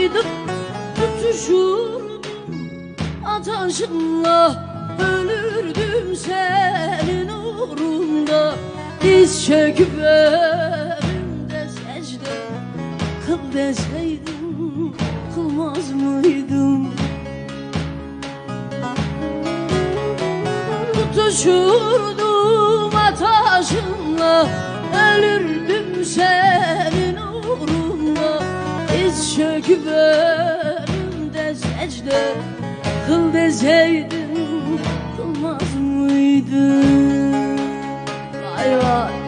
olsaydım tutuşurdum ataşınla, ölürdüm senin uğrunda. Diz çöküp önünde secde kıl deseydin, kılmaz mıydım? Tutuşurdum ataşınla, ölürdüm senin uğrunda. Diz çöküp önümde secde kıl deseydin, kılmaz mıydın? Vay vay.